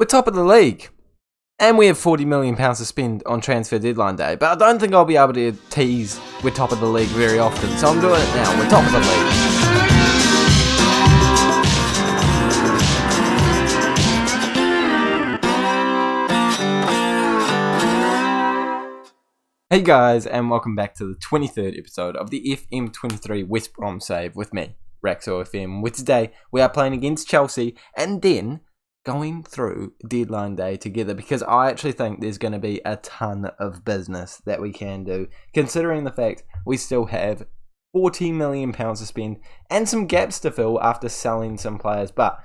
We're top of the league. And we have £40 million to spend on transfer deadline day. But I don't think I'll be able to tease we're top of the league very often. So I'm doing it now. We're top of the league. Hey guys, and welcome back to the 23rd episode of the FM23 West Bromwich Save with me, Raxo FM. With today, we are playing against Chelsea and then going through deadline day together, because I actually think there's going to be a ton of business that we can do, considering the fact we still have £40 million to spend and some gaps to fill after selling some players. But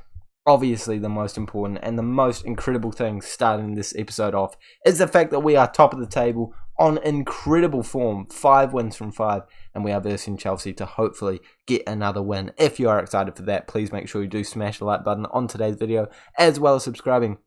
obviously the most important and the most incredible thing starting this episode off is the fact that we are top of the table on incredible form, 5 wins from 5, and we are versing Chelsea to hopefully get another win. If you are excited for that, please make sure you do smash the like button on today's video, as well as subscribing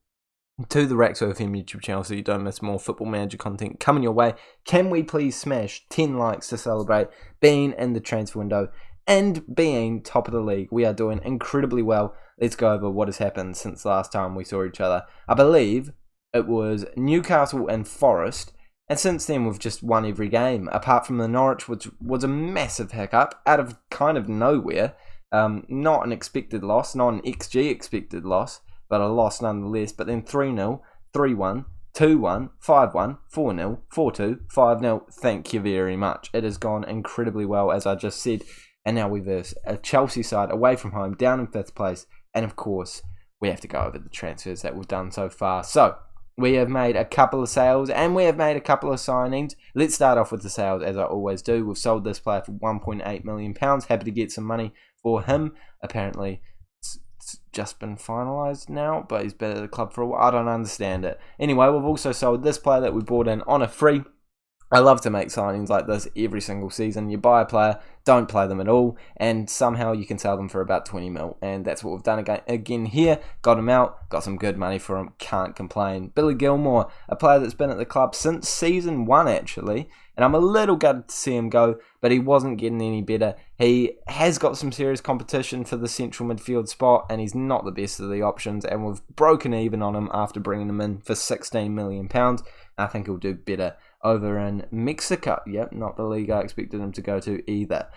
to the Raxo FM YouTube channel so you don't miss more Football Manager content coming your way. Can we please smash 10 likes to celebrate being in the transfer window and being top of the league? We are doing incredibly well. Let's go over what has happened since last time we saw each other. I believe it was Newcastle and Forest. And since then, we've just won every game, apart from the Norwich, which was a massive hiccup out of kind of nowhere. Not an expected loss, not an XG expected loss, but a loss nonetheless. But then 3-0, 3-1, 2-1, 5-1, 4-0, 4-2, 5-0. Thank you very much. It has gone incredibly well, as I just said. And now we verse a Chelsea side away from home, down in 5th place. And of course, we have to go over the transfers that we've done so far. So we have made a couple of sales and we have made a couple of signings. Let's start off with the sales, as I always do. We've sold this player for £1.8 million. Happy to get some money for him. Apparently, it's just been finalised now, but he's been at the club for a while. I don't understand it. Anyway, we've also sold this player that we bought in on a free. I love to make signings like this every single season. You buy a player, don't play them at all, and somehow you can sell them for about 20 mil. And that's what we've done again here. Got him out, got some good money for him, can't complain. Billy Gilmore, a player that's been at the club since season 1 actually, and I'm a little gutted to see him go, but he wasn't getting any better. He has got some serious competition for the central midfield spot, and he's not the best of the options, and we've broken even on him after bringing him in for £16 million. I think he'll do better over in Mexico. Yep, not the league I expected him to go to either.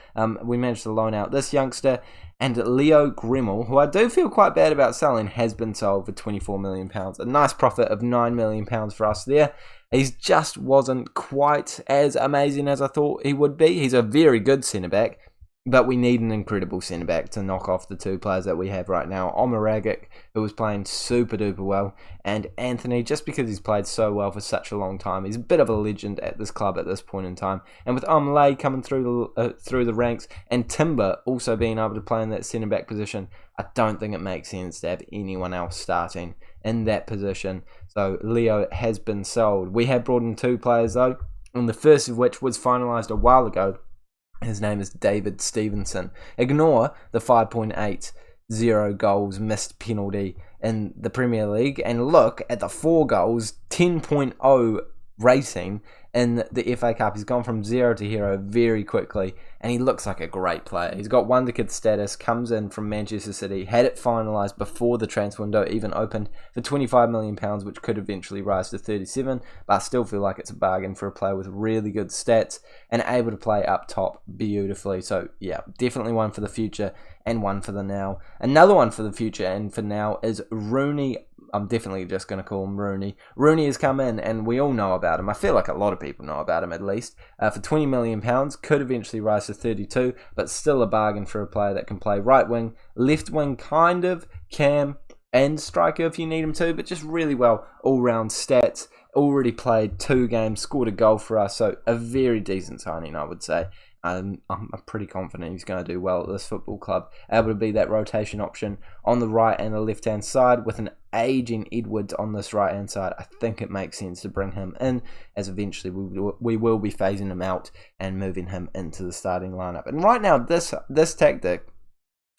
We managed to loan out this youngster, and Leo Gremmel, who I do feel quite bad about selling, has been sold for £24 million. A nice profit of £9 million for us there. He just wasn't quite as amazing as I thought he would be. He's a very good centre-back, but we need an incredible centre-back to knock off the two players that we have right now. Rogic, who was playing super duper well, and Anthony, just because he's played so well for such a long time. He's a bit of a legend at this club at this point in time. And with Omlay coming through the ranks, and Timber also being able to play in that centre-back position, I don't think it makes sense to have anyone else starting in that position. So Leo has been sold. We have brought in 2 players though, and the first of which was finalised a while ago. His name is David Stevenson. Ignore the 5.80 goals missed penalty in the Premier League and look at the 4 goals, 10.0 rating in the FA Cup. He's gone from 0 to hero very quickly, and he looks like a great player. He's got wonderkid status, comes in from Manchester City, had it finalised before the transfer window even opened for £25 million, which could eventually rise to 37, but I still feel like it's a bargain for a player with really good stats and able to play up top beautifully. So yeah, definitely one for the future and one for the now. Another one for the future and for now is Rooney. I'm definitely just going to call him Rooney. Rooney has come in, and we all know about him. I feel like a lot of people know about him, at least. For £20 million, could eventually rise to 32, but still a bargain for a player that can play right wing, left wing, kind of, cam, and striker if you need him to, but just really well all-round stats. Already played 2 games, scored a goal for us, so a very decent signing, I would say. I'm pretty confident he's going to do well at this football club. Able to be that rotation option on the right and the left-hand side with an aging Edwards on this right-hand side. I think it makes sense to bring him in, as eventually we will be phasing him out and moving him into the starting lineup. And right now, this tactic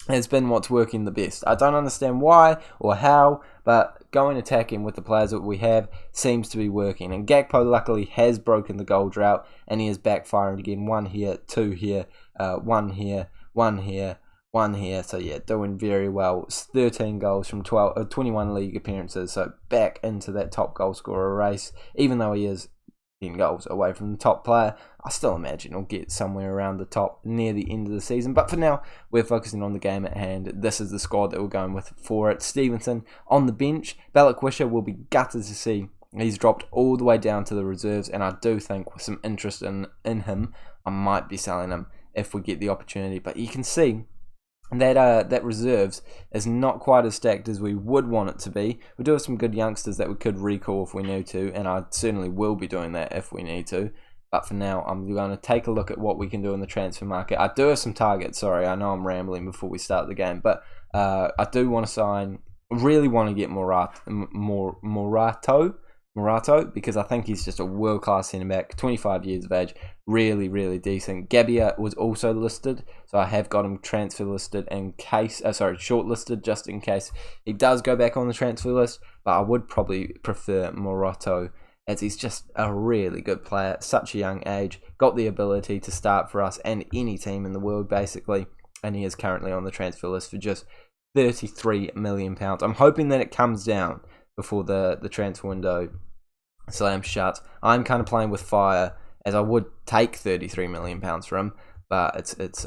has been what's working the best. I don't understand why or how, but going attacking with the players that we have seems to be working. And Gakpo luckily has broken the goal drought, and he is backfiring again. 1 here, 2 here, 1 here, 1 here, 1 here. So yeah, doing very well. It's 13 goals from 21 league appearances. So back into that top goal scorer race. Even though he is 10 goals away from the top player, I still imagine he'll get somewhere around the top near the end of the season. But for now, we're focusing on the game at hand. This is the squad that we're going with for it. Stevenson on the bench. Balikwisha will be gutted to see he's dropped all the way down to the reserves, and I do think with some interest in him, I might be selling him if we get the opportunity. But you can see that reserves is not quite as stacked as we would want it to be. We do have some good youngsters that we could recall if we need to, and I certainly will be doing that if we need to. But for now, I'm going to take a look at what we can do in the transfer market. I do have some targets. Sorry, I know I'm rambling before we start the game, but I do want to sign. Really want to get Morato, because I think he's just a world-class centre-back, 25 years of age, really, really decent. Gabbia was also listed, so I have got him transfer listed in case, shortlisted just in case he does go back on the transfer list, but I would probably prefer Morato, as he's just a really good player, such a young age, got the ability to start for us and any team in the world, basically, and he is currently on the transfer list for just £33 million. I'm hoping that it comes down before the transfer window slams shut. I'm kind of playing with fire, as I would take £33 million for him, but it's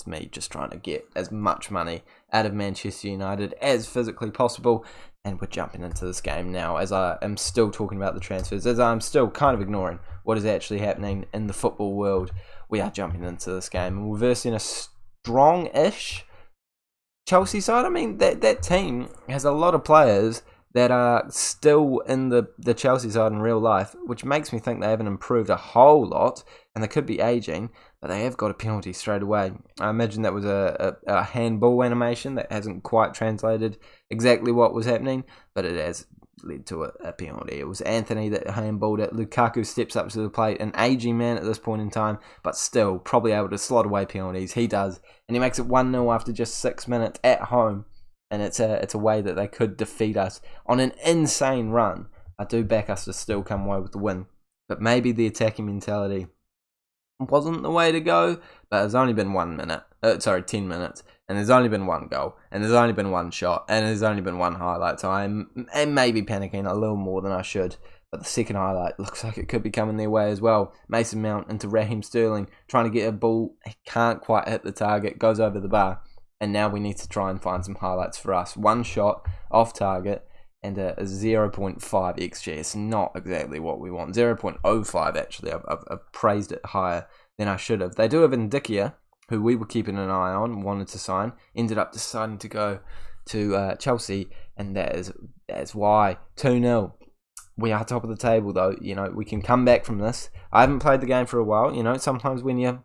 me just trying to get as much money out of Manchester United as physically possible. And we're jumping into this game now, as I am still talking about the transfers, as I'm still kind of ignoring what is actually happening in the football world. We are jumping into this game, and we're versing a strong-ish Chelsea side. I mean, that team has a lot of players that are still in the Chelsea side in real life, which makes me think they haven't improved a whole lot, and they could be aging, but they have got a penalty straight away. I imagine that was a handball animation that hasn't quite translated exactly what was happening, but it has led to a penalty. It was Anthony that handballed it. Lukaku steps up to the plate, an aging man at this point in time, but still probably able to slot away penalties. He does, and he makes it 1-0 after just 6 minutes at home. And it's a way that they could defeat us on an insane run. I do back us to still come away with the win. But maybe the attacking mentality wasn't the way to go. But there's only been 10 minutes. And there's only been one goal. And there's only been one shot. And there's only been one highlight. So I'm maybe panicking a little more than I should. But the second highlight looks like it could be coming their way as well. Mason Mount into Raheem Sterling, trying to get a ball. He can't quite hit the target. Goes over the bar. And now we need to try and find some highlights for us. One shot off target and a 0.5 XG. It's not exactly what we want. 0.05 actually. I've praised it higher than I should have. They do have Dike, who we were keeping an eye on, wanted to sign. Ended up deciding to go to Chelsea, and that is why. 2-0. We are top of the table though. You know, we can come back from this. I haven't played the game for a while. You know, sometimes when you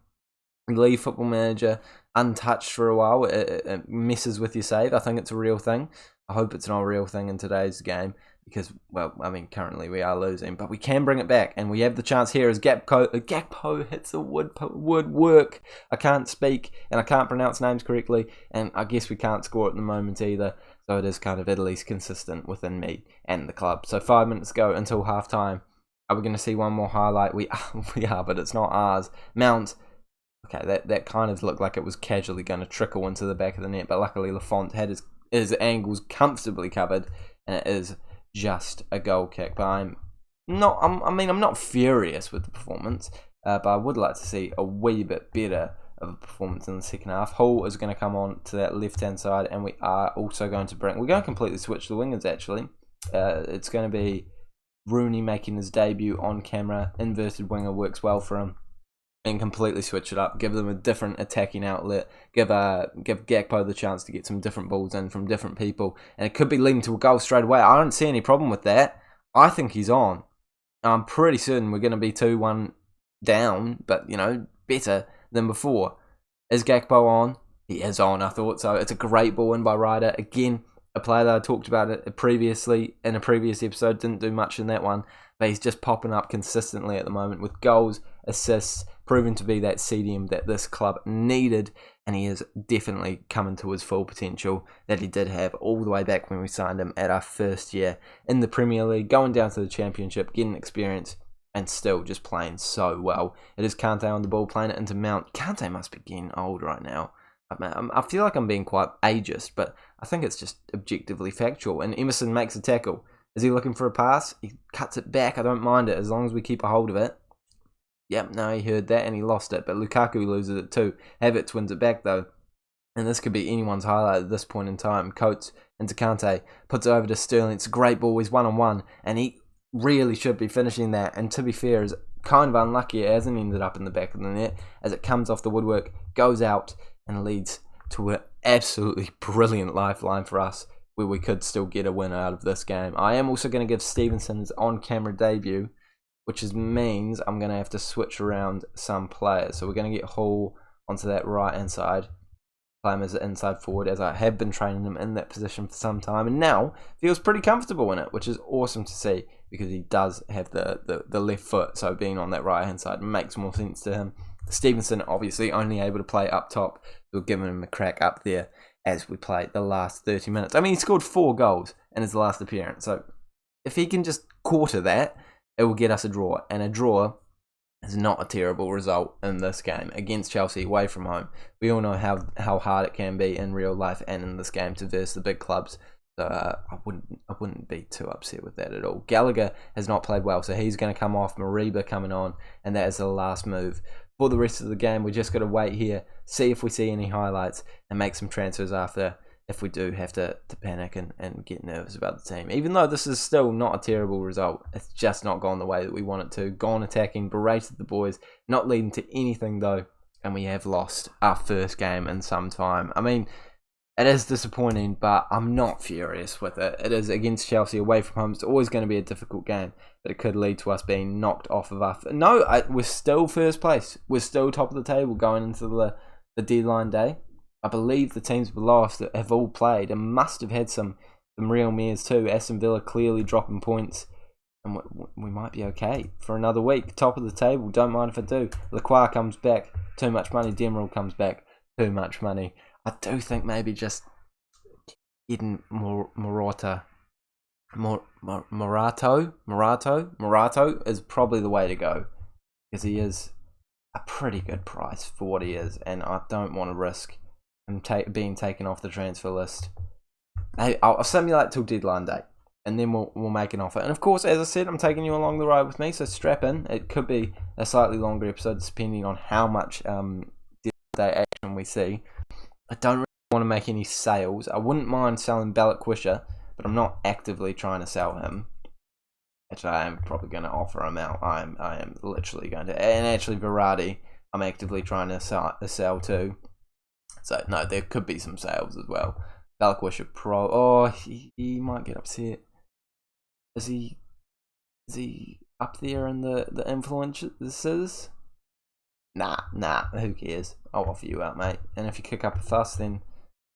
leave Football Manager untouched for a while, it messes with your save. I think it's a real thing. I hope it's not a real thing in today's game, because, well, I mean, currently we are losing, but we can bring it back, and we have the chance here as Gakpo hits the woodwork. I can't speak, and I can't pronounce names correctly, and I guess we can't score at the moment either, so it is kind of at least consistent within me and the club. So 5 minutes go until half-time. Are we going to see one more highlight? We are, but it's not ours. Mount. Okay, that kind of looked like it was casually going to trickle into the back of the net, but luckily Lafont had his angles comfortably covered, and it is just a goal kick. But I'm not furious with the performance, but I would like to see a wee bit better of a performance in the second half. Hall is going to come on to that left-hand side, and we are also going to we're going to completely switch the wingers, actually. It's going to be Rooney making his debut on camera. Inverted winger works well for him. And completely switch it up, give them a different attacking outlet, give Gakpo the chance to get some different balls in from different people, and it could be leading to a goal straight away. I don't see any problem with that. I think he's on. I'm pretty certain we're going to be 2-1 down, but, you know, better than before. Is Gakpo on? He is on, I thought so. It's a great ball in by Ryder. Again, a player that I talked about it previously in a previous episode, didn't do much in that one, but he's just popping up consistently at the moment with goals, assists, proven to be that CDM that this club needed, and he is definitely coming to his full potential that he did have all the way back when we signed him at our first year in the Premier League, going down to the Championship, getting experience, and still just playing so well. It is Kante on the ball, playing it into Mount. Kante must be getting old right now. I feel like I'm being quite ageist, but I think it's just objectively factual. And Emerson makes a tackle. Is he looking for a pass? He cuts it back. I don't mind it as long as we keep a hold of it. Yep, no, he heard that and he lost it. But Lukaku loses it too. Havertz wins it back though. And this could be anyone's highlight at this point in time. Coates into Kante, puts it over to Sterling. It's a great ball. He's 1-on-1. And he really should be finishing that. And to be fair, is kind of unlucky. It hasn't ended up in the back of the net as it comes off the woodwork, goes out, and leads to an absolutely brilliant lifeline for us where we could still get a win out of this game. I am also going to give Stevenson his on-camera debut, which means I'm going to have to switch around some players. So we're going to get Hall onto that right-hand side, play him as an inside forward, as I have been training him in that position for some time, and now feels pretty comfortable in it, which is awesome to see because he does have the left foot, so being on that right-hand side makes more sense to him. Stevenson obviously only able to play up top. We're giving him a crack up there as we played the last 30 minutes. I mean, he scored 4 goals in his last appearance. So if he can just quarter that, it will get us a draw. And a draw is not a terrible result in this game against Chelsea away from home. We all know how hard it can be in real life and in this game to verse the big clubs. So I wouldn't be too upset with that at all. Gallagher has not played well, so he's going to come off. Mariba coming on, and that is the last move. For the rest of the game, we just got to wait here, see if we see any highlights, and make some transfers after if we do have to panic and get nervous about the team. Even though this is still not a terrible result, it's just not gone the way that we want it to. Gone attacking, berated the boys, not leading to anything though, and we have lost our first game in some time. I mean, it is disappointing, but I'm not furious with it. It is against Chelsea away from home. It's always going to be a difficult game, but it could lead to us being knocked off of us. No, we're still first place. We're still top of the table going into the deadline day. I believe the teams below us that have all played and must have had some real mares too. Aston Villa clearly dropping points, and we might be okay for another week. Top of the table, don't mind if I do. Lacroix comes back, too much money. Demerol comes back, too much money. I do think maybe just getting Morato is probably the way to go, because he is a pretty good price for what he is, and I don't want to risk him being taken off the transfer list. Hey, I'll simulate till deadline day, and then we'll make an offer. And of course, as I said, I'm taking you along the ride with me, so strap in. It could be a slightly longer episode depending on how much deadline day action we see. I don't really want to make any sales. I wouldn't mind selling Balikwisha, but I'm not actively trying to sell him. Actually, I am probably going to offer him out. I am literally going to. And actually, Verratti, I'm actively trying to sell too. So, no, there could be some sales as well. Balikwisha Pro. Oh, he might get upset. Is he up there in the influencers? Nah, who cares? I'll offer you out, mate. And if you kick up a fuss, then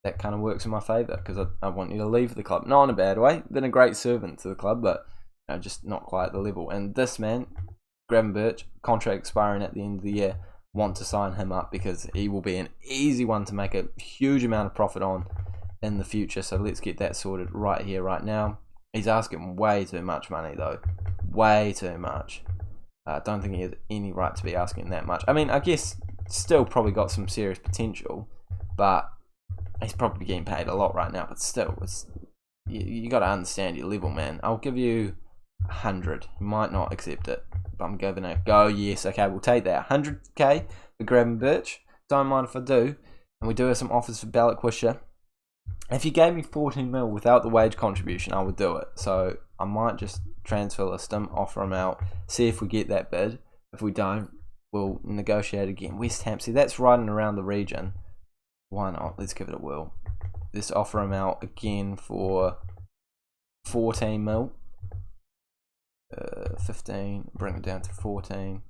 that kind of works in my favour, because I want you to leave the club. Not in a bad way. Been a great servant to the club, but just not quite at the level. And this man, Gravenberch, contract expiring at the end of the year, want to sign him up because he will be an easy one to make a huge amount of profit on in the future. So let's get that sorted right here, right now. He's asking way too much money, though. Way too much. I don't think he has any right to be asking that much. I mean, I guess still probably got some serious potential, but he's probably getting paid a lot right now. But still, you got to understand your level, man. I'll give you 100. You might not accept it, but I'm giving it a go. Yes, okay, we'll take that. 100k for Gravenberch. Don't mind if I do. And we do have some offers for Balikwisha. If you gave me 14 mil without the wage contribution, I would do it. So I might just transfer list him, offer him out, see if we get that bid. If we don't, we'll negotiate again. West Ham, see, that's riding around the region. Why not? Let's give it a whirl. Let's offer him out again for 14 mil. 15, bring it down to 14.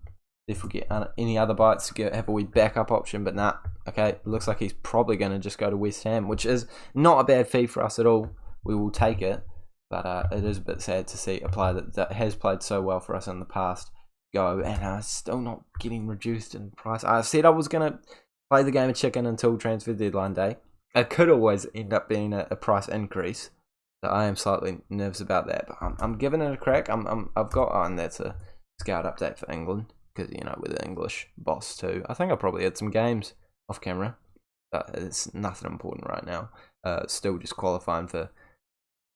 If we get any other bites, have a wee backup option, but nah. Okay, looks like he's probably going to just go to West Ham, which is not a bad fee for us at all. We will take it, but it is a bit sad to see a player that has played so well for us in the past go, and still not getting reduced in price. I said I was going to play the game of chicken until transfer deadline day. It could always end up being a price increase, so I am slightly nervous about that, but I'm giving it a crack. I've got, and that's a scout update for England, because, you know, we're the English boss too. I think I probably had some games off camera. It's nothing important right now. Still just qualifying for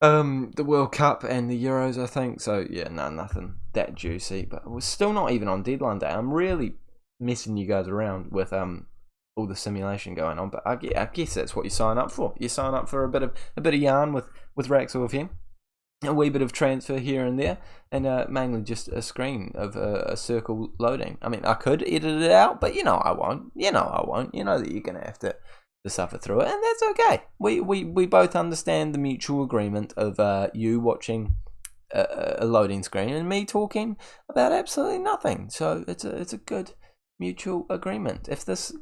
the World Cup and the Euros, I think. So yeah, no, nothing that juicy. But we're still not even on deadline day. I'm really messing you guys around with all the simulation going on. But I guess that's what you sign up for. You sign up for a bit of yarn with Rax or with him. A wee bit of transfer here and there, and mainly just a screen of a circle loading. I mean, I could edit it out, but I won't. You know that you're gonna have to suffer through it, and that's okay. We both understand the mutual agreement of you watching a loading screen and me talking about absolutely nothing. So it's a good mutual agreement. If this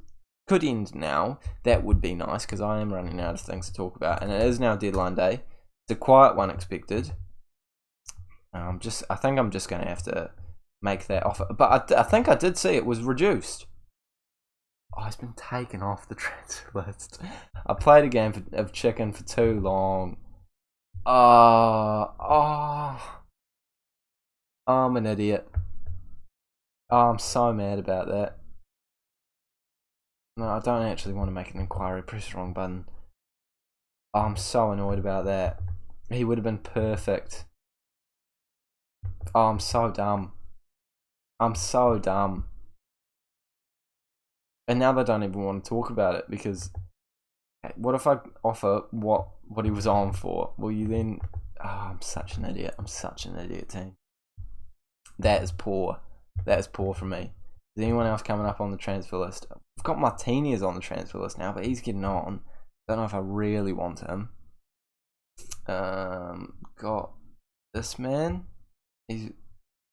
could end now, that would be nice, because I am running out of things to talk about, and it is now deadline day. It's a quiet one expected. I think I'm just going to have to make that offer. But I think I did see it was reduced. Oh, it's been taken off the transfer list. I played a game of chicken for too long. I'm an idiot. Oh, I'm so mad about that. No, I don't actually want to make an inquiry. Press the wrong button. Oh, I'm so annoyed about that. He would have been perfect. Oh, I'm so dumb. I'm so dumb. And now they don't even want to talk about it, because what if I offer what he was on for? Will you then... Oh, I'm such an idiot. I'm such an idiot, team. That is poor. That is poor from me. Is anyone else coming up on the transfer list? I've got Martinez on the transfer list now, but he's getting on. Don't know if I really want him. Got this man. He's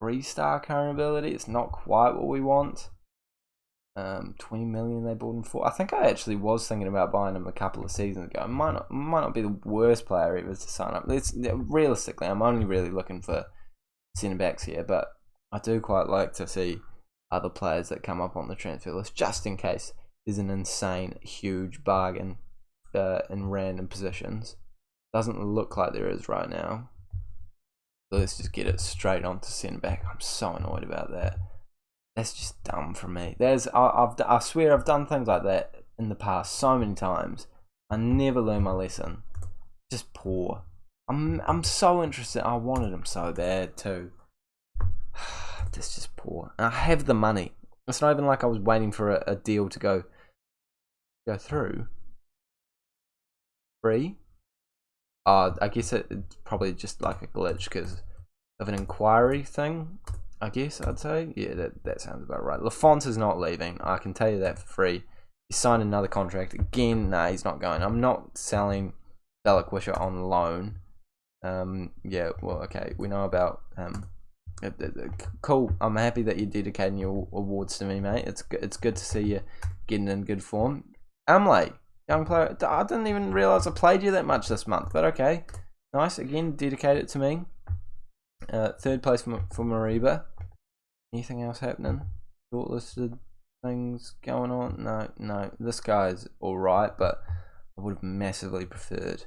3-star current ability. It's not quite what we want. 20 million they bought him for. I think I actually was thinking about buying him a couple of seasons ago. It might not be the worst player ever to sign up. Realistically, I'm only really looking for centre backs here, but I do quite like to see other players that come up on the transfer list, just in case there's an insane, huge bargain in random positions. Doesn't look like there is right now. So let's just get it straight onto centre back. I'm so annoyed about that. That's just dumb from me. I swear I've done things like that in the past so many times. I never learn my lesson. Just poor. I'm so interested. I wanted him so bad too. That's just poor. And I have the money. It's not even like I was waiting for a deal to go through. Free? I guess it's probably just like a glitch because of an inquiry thing, I guess I'd say. Yeah, that sounds about right. Lafont is not leaving. I can tell you that for free. He signed another contract. Again, nah, he's not going. I'm not selling Balikwisha on loan. Yeah, well, okay. We know about cool. I'm happy that you're dedicating your awards to me, mate. It's good to see you getting in good form. Amley, young player. I didn't even realise I played you that much this month, but okay. Nice. Again, dedicate it to me. Third place for Mariba. Anything else happening? Shortlisted things going on? No. This guy's alright, but I would have massively preferred.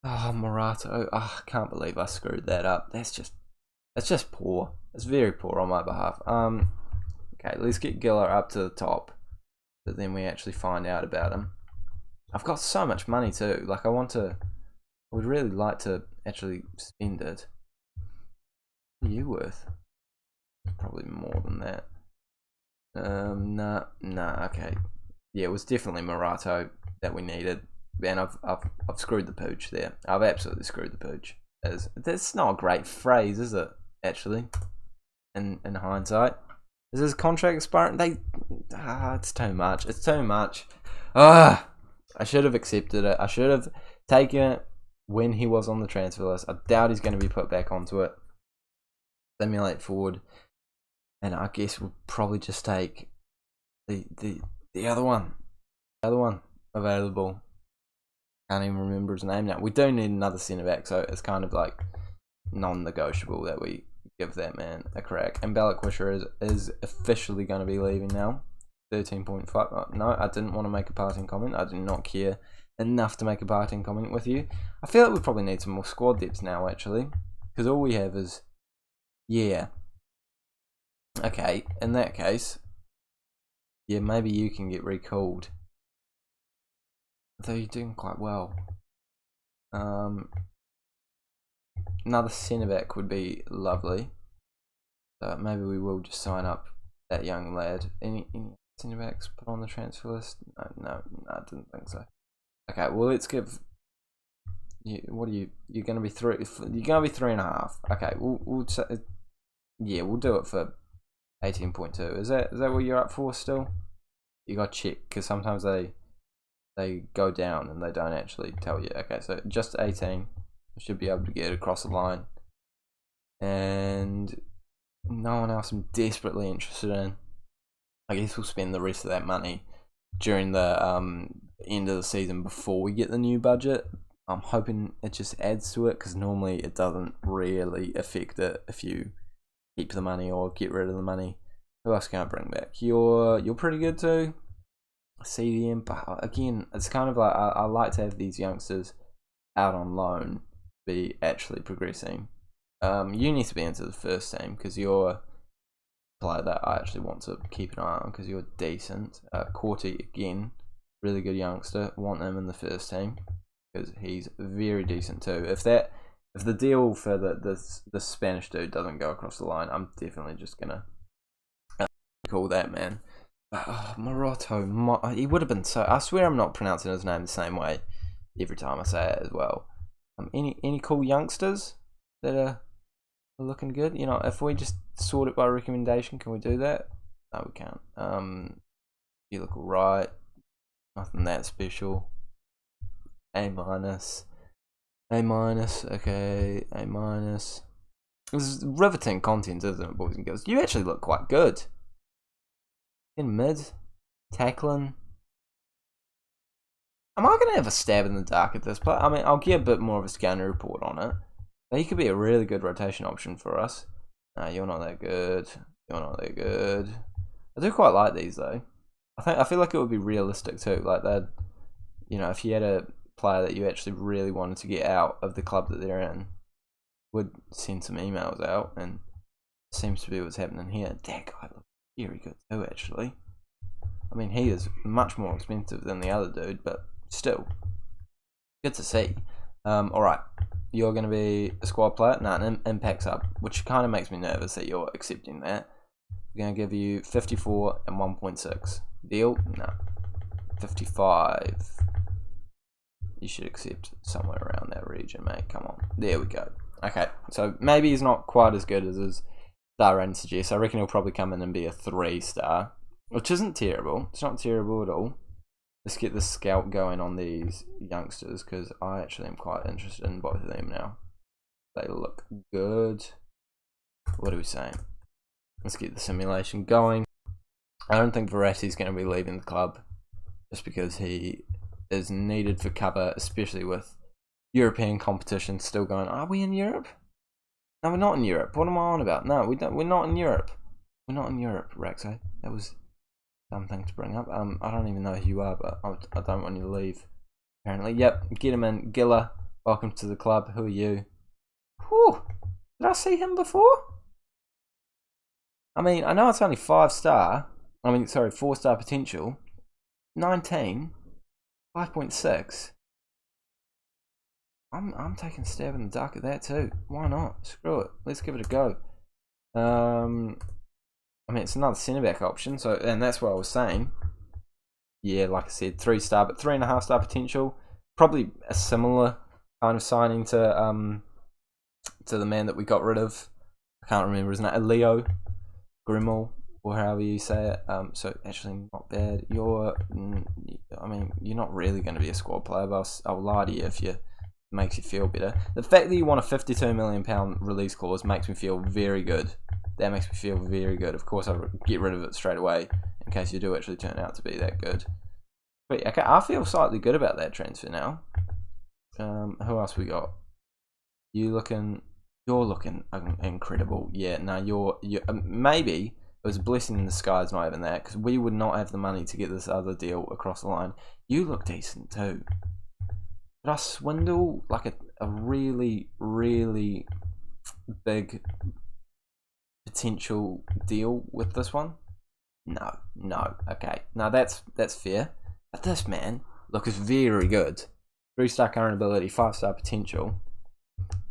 Oh, Morato. Oh, I can't believe I screwed that up. That's just poor. It's very poor on my behalf. Okay, let's get Giller up to the top, but then we actually find out about him. I've got so much money too. Like I would really like to actually spend it. What are you worth? Probably more than that. Nah. Okay. Yeah, it was definitely Morato that we needed. And I've screwed the pooch there. I've absolutely screwed the pooch. That's not a great phrase, is it? Actually, in hindsight, is his contract expiring? It's too much. It's too much. I should have accepted it. I should have taken it when he was on the transfer list. I doubt he's going to be put back onto it. Simulate forward, and I guess we'll probably just take the other one available. Can't even remember his name now. We do need another centre back, so it's kind of like non-negotiable that we give that man a crack. And Balikwisha is officially going to be leaving now. 13.5. No, I didn't want to make a parting comment. I do not care enough to make a parting comment with you. I feel like we probably need some more squad depth now, actually, because all we have is okay. In that case, yeah, maybe you can get recalled. though you're doing quite well. Another centre back would be lovely. Maybe we will just sign up that young lad. Any centre backs put on the transfer list? No, I didn't think so. Okay, well let's give. What are you? You're going to be three. You're going to be 3.5. Okay, we'll do it for 18.2. Is that what you're up for still? You got to check because sometimes they go down and they don't actually tell you. Okay, so just 18. Should be able to get it across the line. And no one else I'm desperately interested in. I guess we'll spend the rest of that money during the end of the season before we get the new budget. I'm hoping it just adds to it because normally it doesn't really affect it if you keep the money or get rid of the money. Who else can I bring back? You're pretty good too. CDM, but again, it's kind of like I like to have these youngsters out on loan be actually progressing. You need to be into the first team because you're a player that I actually want to keep an eye on because you're decent. Corti again, really good youngster. Want him in the first team because he's very decent too. If the deal for the Spanish dude doesn't go across the line, I'm definitely just gonna call that man. Moroto, he would have been so. I swear I'm not pronouncing his name the same way every time I say it as well. Any cool youngsters that are looking good? You know, if we just sort it by recommendation, can we do that? No, we can't. You look alright. Nothing that special. A minus. Okay, A minus. This is riveting content, isn't it, boys and girls? You actually look quite good. In mid, tackling. Am I going to have a stab in the dark at this play? I mean, I'll get a bit more of a scanner report on it. But he could be a really good rotation option for us. No, you're not that good. I do quite like these though. I feel like it would be realistic too. Like that, you know, if you had a player that you actually really wanted to get out of the club that they're in, would send some emails out, and seems to be what's happening here. That guy looks very good too, actually. I mean, he is much more expensive than the other dude, but still, good to see. Alright, you're going to be a squad player? No, an impact sub, which kind of makes me nervous that you're accepting that. We're going to give you 54 and 1.6. Deal? No. 55. You should accept somewhere around that region, mate. Come on. There we go. Okay, so maybe he's not quite as good as his star rating suggests. I reckon he'll probably come in and be a 3-star, which isn't terrible. It's not terrible at all. Let's get the scout going on these youngsters because I actually am quite interested in both of them now. They look good. What are we saying? Let's get the simulation going. I don't think Verratti's going to be leaving the club just because he is needed for cover, especially with European competition still going. Are we in Europe? No, we're not in Europe. What am I on about? No, we're not in Europe. We're not in Europe, Raxo. That was a dumb thing to bring up. I don't even know who you are, but I don't want you to leave. Apparently, yep. Get him in. Gilla, welcome to the club. Who are you? Whew. Did I see him before? I mean, I know it's only 4-star potential. 19, 5.6. I'm taking a stab in the dark at that too. Why not? Screw it. Let's give it a go. I mean, it's another centre back option. So, and that's what I was saying. Yeah, like I said, 3-star, but 3.5-star potential. Probably a similar kind of signing to the man that we got rid of. I can't remember his name. Leo Grimmel, or however you say it. So actually not bad. You're not really going to be a squad player, but I'll lie to you if you makes you feel better. The fact that you want a £52 million release clause makes me feel very good. That makes me feel very good. Of course, I'll get rid of it straight away in case you do actually turn out to be that good. But okay, I feel slightly good about that transfer now. Who else we got? You're looking incredible. Yeah, no, you're maybe it was a blessing in disguise not having that because we would not have the money to get this other deal across the line. You look decent too. Did I swindle like a really, really big potential deal with this one? No. Okay. No, that's fair. But this man, Look, it's very good. 3-star current ability, 5-star potential.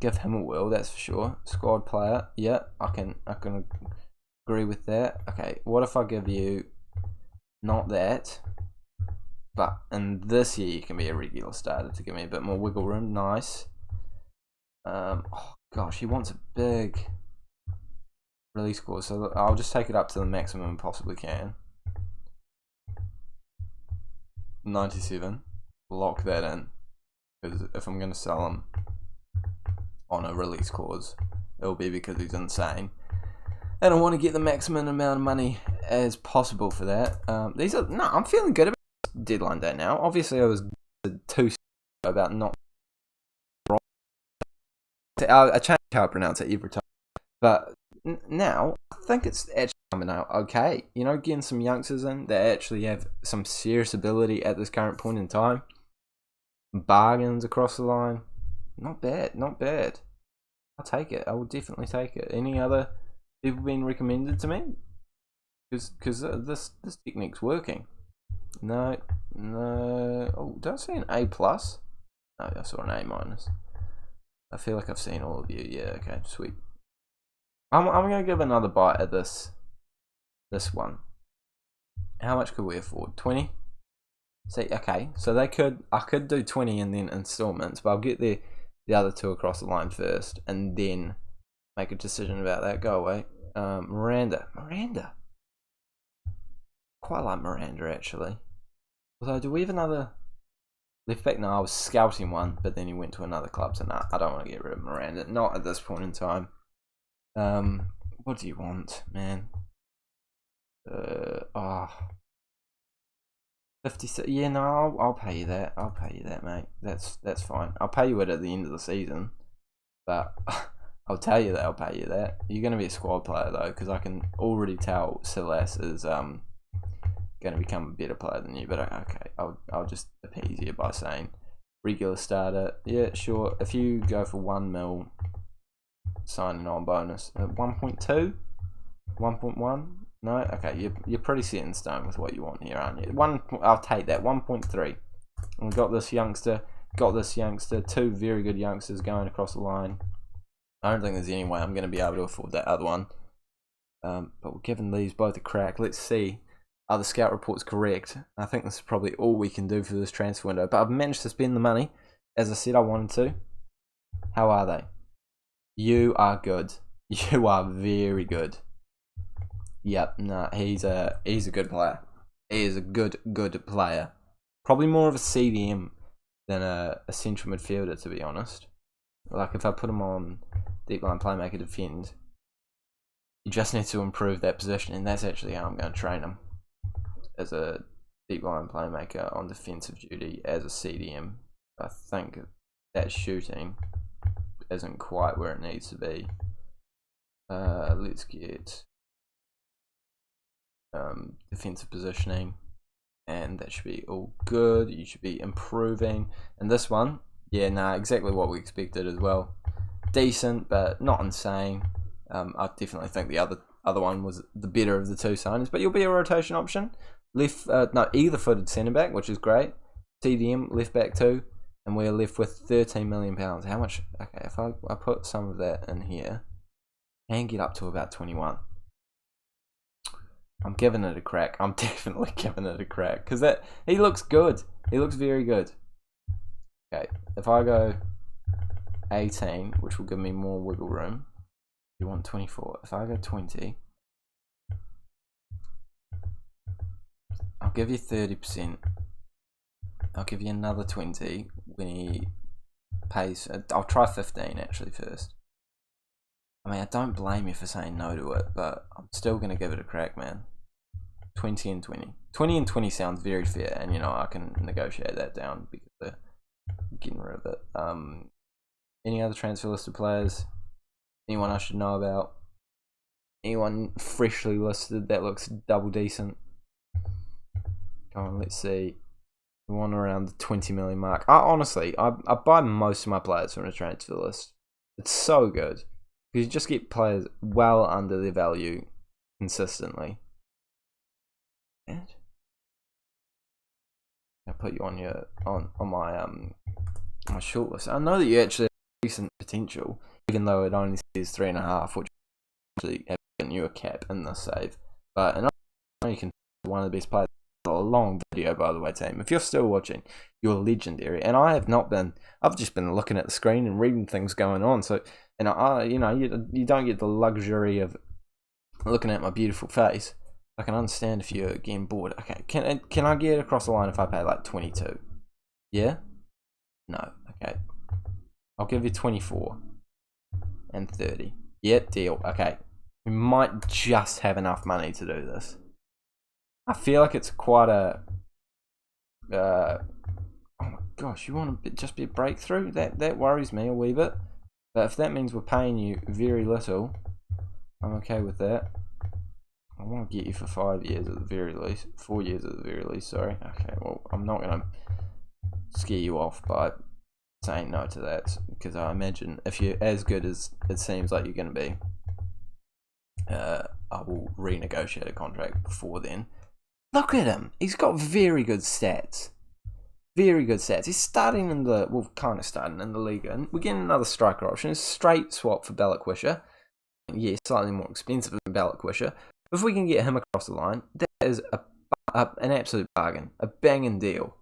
Give him a whirl, that's for sure. Squad player, yeah, I can agree with that. Okay, what if I give you not that, but in this year you can be a regular starter to give me a bit more wiggle room. Nice. Oh gosh, he wants a big release clause, so look, I'll just take it up to the maximum I possibly can. 97. Lock that in, because if I'm going to sell him on a release clause, it'll be because he's insane, and I want to get the maximum amount of money as possible for that. I'm feeling good about deadline day now. Obviously, I was too about not. I change how I pronounce it every time, but now I think it's actually coming out okay. You know, getting some youngsters in that actually have some serious ability at this current point in time. Bargains across the line, not bad, not bad. I'll take it. I will definitely take it. Any other people being recommended to me? Because this technique's working. No. Oh, did I see an A plus? No, I saw an A minus. I feel like I've seen all of you. Yeah, okay, sweet. I'm gonna give another bite at this one. How much could we afford? 20? See, okay, so I could do 20 and then installments, but I'll get the other two across the line first and then make a decision about that. Go away. Miranda. Quite like Miranda actually. Although, do we have another left back? No, I was scouting one, but then he went to another club, so nah, I don't want to get rid of Miranda. Not at this point in time. What do you want, man? 56. Yeah, no, I'll pay you that. I'll pay you that, mate. That's fine. I'll pay you it at the end of the season, but I'll tell you that I'll pay you that. You're gonna be a squad player though, because I can already tell Silas is gonna become a better player than you. But okay, I'll just appease you by saying regular starter. Yeah, sure. If you go for 1 mil signing on bonus, 1.2, 1.1. No, okay, you're pretty set in stone with what you want here, aren't you? I'll take that. 1.3. And got this youngster. Two very good youngsters going across the line. I don't think there's any way I'm going to be able to afford that other one. But we're giving these both a crack. Let's see. Are the scout reports correct? I think this is probably all we can do for this transfer window. But I've managed to spend the money, as I said I wanted to. How are they? You are good. You are very good. Yep, nah, he's a good player. He is a good player. Probably more of a CDM than a central midfielder, to be honest. Like, if I put him on deep line playmaker defend, you just need to improve that position, and that's actually how I'm going to train him. As a deep line playmaker on defensive duty as a CDM. I think that shooting isn't quite where it needs to be. Let's get defensive positioning, and that should be all good. You should be improving. And this one, yeah, nah, exactly what we expected as well. Decent, but not insane. I definitely think the other one was the better of the two signings, but you'll be a rotation option. Either footed centre back, which is great. CDM left back too, and we're left with £13 million. How much? Okay, if I put some of that in here and get up to about 21. I'm giving it a crack. I'm definitely giving it a crack because he looks good. He looks very good. Okay, if I go 18, which will give me more wiggle room. You want 24. If I go 20, I'll give you 30%. I'll give you another 20 when he pays. I'll try 15 actually first. I mean, I don't blame you for saying no to it, but I'm still going to give it a crack, man. 20 and 20. 20 and 20 sounds very fair, and I can negotiate that down because they're getting rid of it. Any other transfer listed players? Anyone I should know about? Anyone freshly listed that looks double decent? Come on, let's see. We want around the 20 million mark. Honestly, I buy most of my players from a transfer list. It's so good. Because you just get players well under their value consistently. And I'll put you on my shortlist. I know that you actually have decent potential, even though it only says 3.5, which actually have given you a cap in this save. But and I know you can be one of the best players. A long video, by the way, team. If you're still watching, you're legendary. And I have not been. I've just been looking at the screen and reading things going on. So, and you don't get the luxury of looking at my beautiful face. I can understand if you're getting bored. Okay, can I get across the line if I pay like 22? Yeah? No. Okay. I'll give you 24 and 30. Yeah, deal. Okay. We might just have enough money to do this. I feel like it's quite a. Oh my gosh! You want to just be a breakthrough? That worries me a wee bit. But if that means we're paying you very little, I'm okay with that. I want to get you for 5 years at the very least, 4 years at the very least. Sorry. Okay. Well, I'm not gonna scare you off by saying no to that, because I imagine if you're as good as it seems like you're gonna be, I will renegotiate a contract before then. Look at him. He's got very good stats. Very good stats. He's starting in the, well, kind of starting in the league. And we're getting another striker option. It's a straight swap for Balikwisha. Yeah, slightly more expensive than Balikwisha. If we can get him across the line, that is an absolute bargain. A banging deal.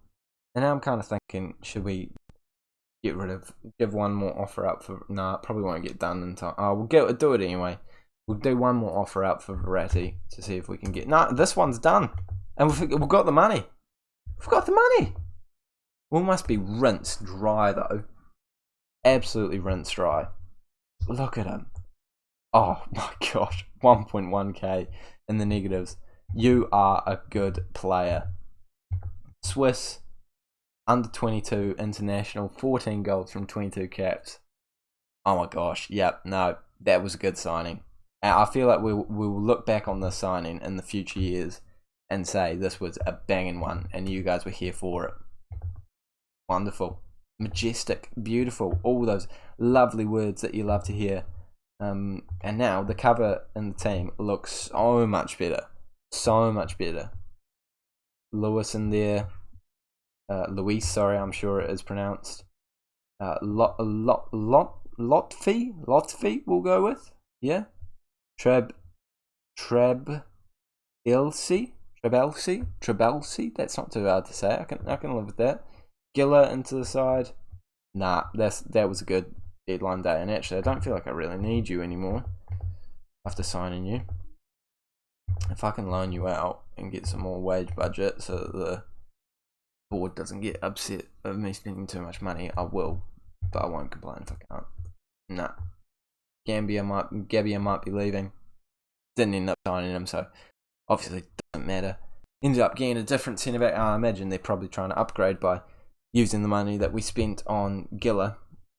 And now I'm kind of thinking, should we give one more offer out for, nah, it probably won't get done in time. Oh, we'll do it anyway. We'll do one more offer out for Verratti to see if we can get, nah, this one's done. And we've got the money. We've got the money. We must be rinsed dry, though. Absolutely rinsed dry. Look at him. Oh, my gosh. 1.1k in the negatives. You are a good player. Swiss, under 22 international, 14 goals from 22 caps. Oh, my gosh. Yep, no, that was a good signing. And I feel like we will look back on this signing in the future years and say this was a banging one and you guys were here for it. Wonderful. Majestic. Beautiful. All those lovely words that you love to hear. And now the cover and the team looks so much better. So much better. Lewis in there. Luis, sorry, I'm sure it is pronounced. Lotfi we'll go with. Yeah. Trebelsi, that's not too hard to say. I can live with that. Giller into the side. Nah, that was a good deadline day. And actually, I don't feel like I really need you anymore after signing you. If I can loan you out and get some more wage budget so that the board doesn't get upset of me spending too much money, I will. But I won't complain if I can't. Nah. Gambia might be leaving. Didn't end up signing him, so obviously it doesn't matter. Ended up getting a different centre back. I imagine they're probably trying to upgrade by using the money that we spent on Giller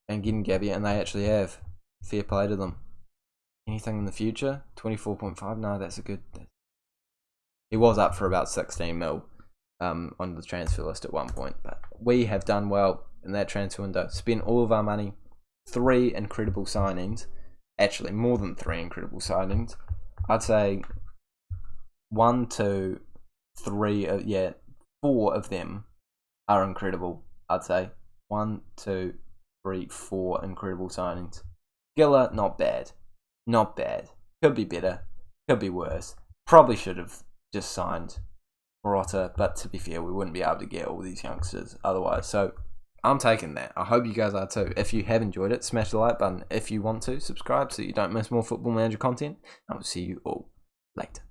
and getting Gabia, and they actually have. Fair play to them. Anything in the future? 24.5? No, that's a good. He was up for about 16 mil on the transfer list at one point, but we have done well in that transfer window. Spent all of our money. 3 incredible signings. Actually, more than 3 incredible signings. I'd say 1, 2, 3, 4 of them are incredible. I'd say 1, 2, 3, 4 incredible signings. Giller, not bad. Not bad. Could be better. Could be worse. Probably should have just signed Morata, but to be fair, we wouldn't be able to get all these youngsters otherwise. So I'm taking that. I hope you guys are too. If you have enjoyed it, smash the like button. If you want to, subscribe so you don't miss more Football Manager content. I will see you all later.